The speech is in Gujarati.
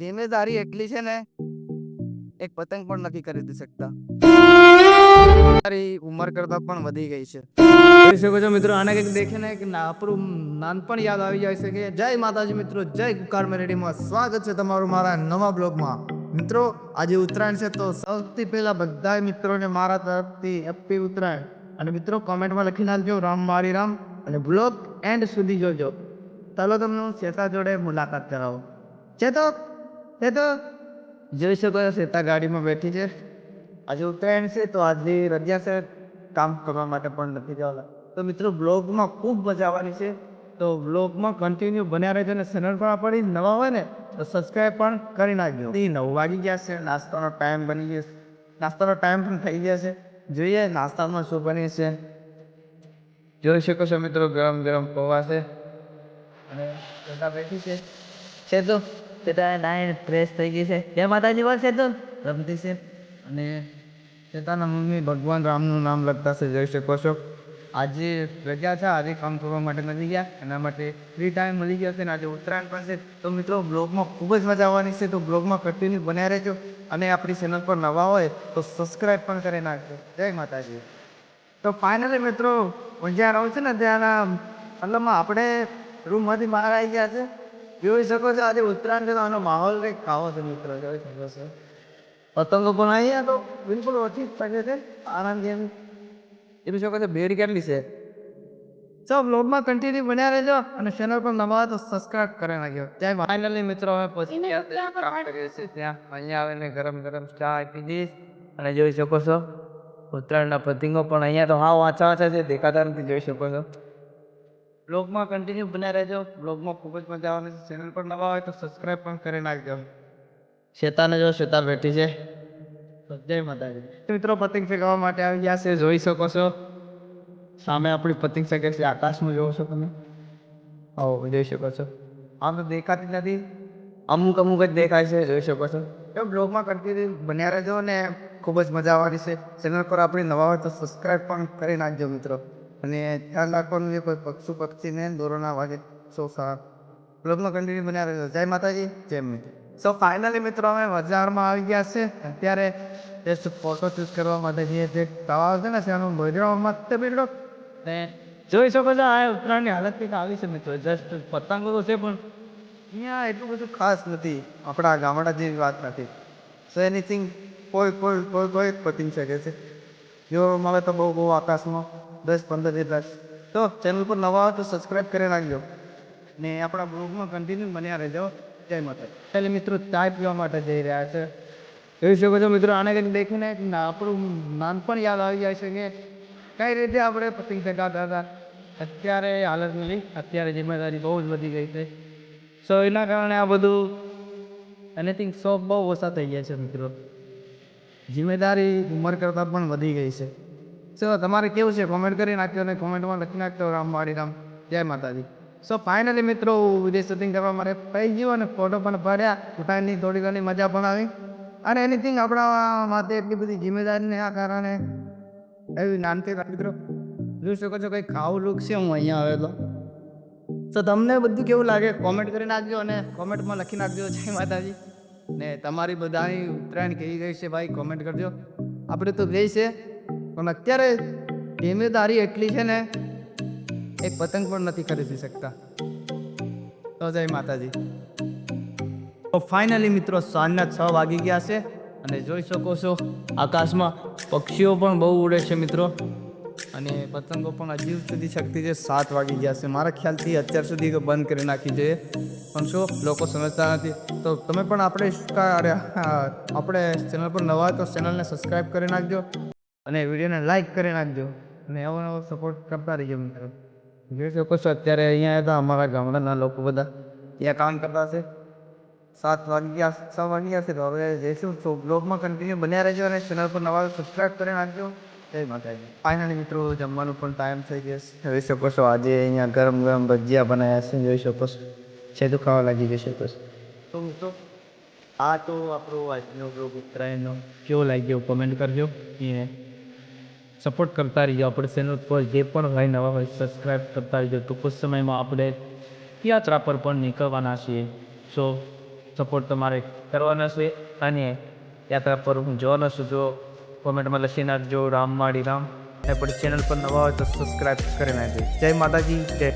જિમ્મેદારી એટલી છે ને એક પતંગ પણ નથી ખરીદી શકતા. મારી ઉંમર કરતા પણ વધી ગઈ છે. જોઈ શકો છો મિત્રો, આને કંઈક દેખીને કે આપણું નાનપણ યાદ આવી જાય છે. કે જય માતાજી મિત્રો, જય કુકાર મેલેડીમાં સ્વાગત છે તમારું મારા નવા બ્લોગમાં. મિત્રો આજે ઉત્તરાયણ છે, તો સૌથી પહેલા બધા મિત્રોને મારા તરફથી હેપી ઉત્તરાયણ. અને મિત્રો કોમેન્ટમાં લખી નાખજો રામ મારી રામ, અને બ્લોગ એન્ડ સુધી જોજો. ચાલો તમને હું શ્વેતા જોડે મુલાકાત કરાવું. ચેતો ચેતો જોઈ શકો છો, શ્વેતા ગાડીમાં બેઠી છે. આજે ઉત્તરાયણ છે તો આજની રજા છે, કામ કરવા માટે પણ નથી જવાના. તો મિત્રો બ્લોગમાં ખૂબ મજા આવવાની છે, તો બ્લોગમાં કન્ટિન્યુ બન્યા રહેજો. અને ચેનલ પર આપણી નવા હોય ને તો સબસ્ક્રાઈબ પણ કરી નાખજો. 9 વાગી ગયા છે, નાસ્તાનો ટાઈમ બની ગયો છે, નાસ્તાનો ટાઈમ પણ થઈ ગયા છે. જોઈએ નાસ્તામાં શું બની છે. જોઈ શકો છો મિત્રો, ગરમ ગરમ પૌવા છે અને શ્વેતા બેઠી છે તો શ્વેતા નાઈને ફ્રેશ થઈ ગઈ છે. જય માતાજી બોલ છે તો રમતી છે. અને શ્વેતાના મમ્મી ભગવાન રામનું નામ લખતા છે. જોઈ શકો છો આજે રજા છે, આજે કામ કરવા માટે નથી ગયા, એના માટે ફ્રી ટાઈમ મળી ગયો છે. ને આજે ઉત્તરાયણ પણ છે, તો મિત્રો બ્લોગમાં ખૂબ જ મજા આવવાની છે. તો બ્લોગમાં કન્ટિન્યુ બન્યા રહેજો. અને આપણી ચેનલ પર નવા હોય તો સબસ્ક્રાઈબ પણ કરી નાખજો. જય માતાજી. તો ફાઇનલી મિત્રો હું જ્યાં રહું છું ને ત્યાંના મતલબમાં આપણે રૂમમાંથી બહાર આવી ગયા છે. જોઈ શકો છો આજે ઉત્તરાયણ છે તો આનો માહોલ કંઈક ખાવો છે મિત્રો. જોઈ શકો છો પતંગો પણ અહીંયા તો બિલકુલ ઓછી જ શકે છે, આરામથી એમ જોઈ શકો છો. બેડ કેટલી છે. તો બ્લોગમાં કન્ટિન્યુ બન્યા રહેજો, અને ચેનલ પર નવા હોય તો સબસ્ક્રાઈબ કરી નાખજો. ત્યાં ફાઇનલી મિત્રો હવે પહોંચી ગયા છે, કામ કરીએ છીએ ત્યાં. અહીંયા આવીને ગરમ ગરમ ચા પીધી. અને જોઈ શકો છો ઉત્તરાયણના પતંગો પણ અહીંયા તો હાવ આછા આછા છે, દેખાતા નથી. જોઈ શકો છો. બ્લોગમાં કન્ટિન્યુ બન્યા રહેજો, બ્લોગમાં ખૂબ જ મજા આવવાની છે. ચેનલ પર નવા હોય તો સબસ્ક્રાઈબ પણ કરી નાખજો. શ્વેતાને જો શ્વેતા બેઠી છે. જય માતાજી. મિત્રો પતંગ ચગાવવા માટે આવી ગયા છે. જોઈ શકો છો સામે આપણી પતંગ ચગે છે, આકાશમાં જોવો છો તમે. આવો જોઈ શકો છો. આમ તો દેખાતી નથી, અમુક અમુક જ દેખાય છે. જોઈ શકો છો. તો બ્લોગમાં કન્ટિન્યુ બન્યા રહેજો ને ખૂબ જ મજા આવવાની છે. ચેનલ પર આપણી નવા હોય તો સબસ્ક્રાઈબ પણ કરી નાખજો મિત્રો. અને ધ્યાન રાખવાનું, કોઈ પક્ષીને દોરો ના વાગે. સો બ્લોગમાં કન્ટિન્યુ બન્યા રહેજો. જય માતાજી, જય મિત્ર. સો ફાઇનલી મિત્રો અમે બજારમાં આવી ગયા છે. અત્યારે જસ્ટ ફોટો શૂટ કરવા માટે જે તળાવ છે ને ત્યાંનું ભોજનમાં બેઠો ને જોઈ શકો છો. આ ઉત્તરાયણની હાલત કંઈક આવી છે મિત્રો. જસ્ટ પતંગો તો છે પણ અહીંયા એટલું બધું ખાસ નથી, આપણા ગામડા જેવી વાત નથી. સો એનીથિંગ કોઈ પતંગ શકે છે. જો મળે તો બહુ બહુ આકાશમાં 10-15 જેટલા. તો ચેનલ પર નવા હોય તો સબસ્ક્રાઈબ કરી નાખજો, ને આપણા બ્લોગમાં કન્ટિન્યુ બન્યા રહેજો. જય માતા. એટલે મિત્રો ચાય પીવા માટે જઈ રહ્યા છે. જોઈ શકો છો મિત્રો, આને કંઈક દેખીને આપણું નાનપણ યાદ આવી જાય છે કે કઈ રીતે આપણે પતંગ ચગાવતા હતા. અત્યારે હાલત નથી, અત્યારે જિમ્મેદારી બહુ જ વધી ગઈ છે. સો એના કારણે આ બધું એનીથિંગ શોખ બહુ ઓછા થઈ ગયા છે મિત્રો. જિમ્મેદારી ઉંમર કરતાં પણ વધી ગઈ છે. સો તમારે કેવું છે કોમેન્ટ કરી નાખજો, અને કોમેન્ટમાં લખી નાખજો રામ મારી રામ, જય માતાજી. સો ફાઇનલી મિત્રો વિદેશ શૂટિંગ કરવા માટે થઈ ગયું, અને ફોટો પણ પાડ્યા. ઉત્તરાયણની થોડી ઘણી મજા પણ આવી. અને એનીથિંગ આપણા માટે એટલી બધી જિમ્મેદારીને આ કારણે એવી નાનથી મિત્રો જોઈ શકો છો કંઈ ખાવું લુક છે. હું અહીંયા આવેલો. તો તમને બધું કેવું લાગે કોમેન્ટ કરી નાખજો, અને કોમેન્ટમાં લખી નાખજો જય માતાજી. ને તમારી બધાની ઉત્તરાયણ કેવી ગઈ છે ભાઈ કોમેન્ટ કરજો. આપણે તો ગઈ છે પણ અત્યારે જિમ્મેદારી એટલી છે ને એક પતંગ પણ નથી ખરીદી શકતા. તો જય માતાજી. તો ફાઇનલી મિત્રો સાંજના 6 વાગી ગયા છે, અને જોઈ શકો છો આકાશમાં પક્ષીઓ પણ બહુ ઉડે છે મિત્રો. અને પતંગો પણ હજી સુધી શકતી છે. 7 વાગી ગયા છે. મારા ખ્યાલથી અત્યાર સુધી બંધ કરી નાખી જોઈએ, પણ શું લોકો સમજતા નથી. તો તમે પણ આપણે ચેનલ પર નવા હોય તો ચેનલને સબસ્ક્રાઈબ કરી નાખજો, અને વિડીયોને લાઈક કરી નાખજો, અને એવો નવો સપોર્ટ કરતા રહીજો મિત્રો. જોઈ શકો છો અત્યારે અહીંયા હતા અમારા ગામડાના લોકો બધા ત્યાં કામ કરતા છે. 7 વાગ્યા 6 વાગ્યા છે. તો હવે જઈશું. તો બ્લોગમાં કન્ટિન્યુ બન્યા રહેજો, અને ચેનલ પર નવા સબસ્ક્રાઈબ કરી નાખજો. જય માતાજી. ફાઇનલી મિત્રો જમવાનું પણ ટાઈમ થઈ ગયો છે. જોઈ શકો છો આજે અહીંયા ગરમ ગરમ ભજીયા બનાવ્યા છે. જોઈ શકો છો છે તો ખાવા લાગી જશે. તો મિત્રો આ તો આપણો આજનો બ્લોગ ઉત્તરાયણનો કેવો લાગ્યો કોમેન્ટ કરજો, એ સપોર્ટ કરતા રહીજો. આપણે ચેનલ પર જે પણ ભાઈ નવા હોય સબસ્ક્રાઈબ કરતા રહીજો. ટૂંક સમયમાં આપણે યાત્રા પર પણ નીકળવાના છીએ. સો સપોર્ટ તમારે કરવાનો છે અને યાત્રા પર હું જોવાનો છું. જો કોમેન્ટમાં લખી નાખજો રામ માળી રામ. અને પછી ચેનલ પર નવા હોય તો સબસ્ક્રાઈબ કરી નાખજો. જય માતાજી, જય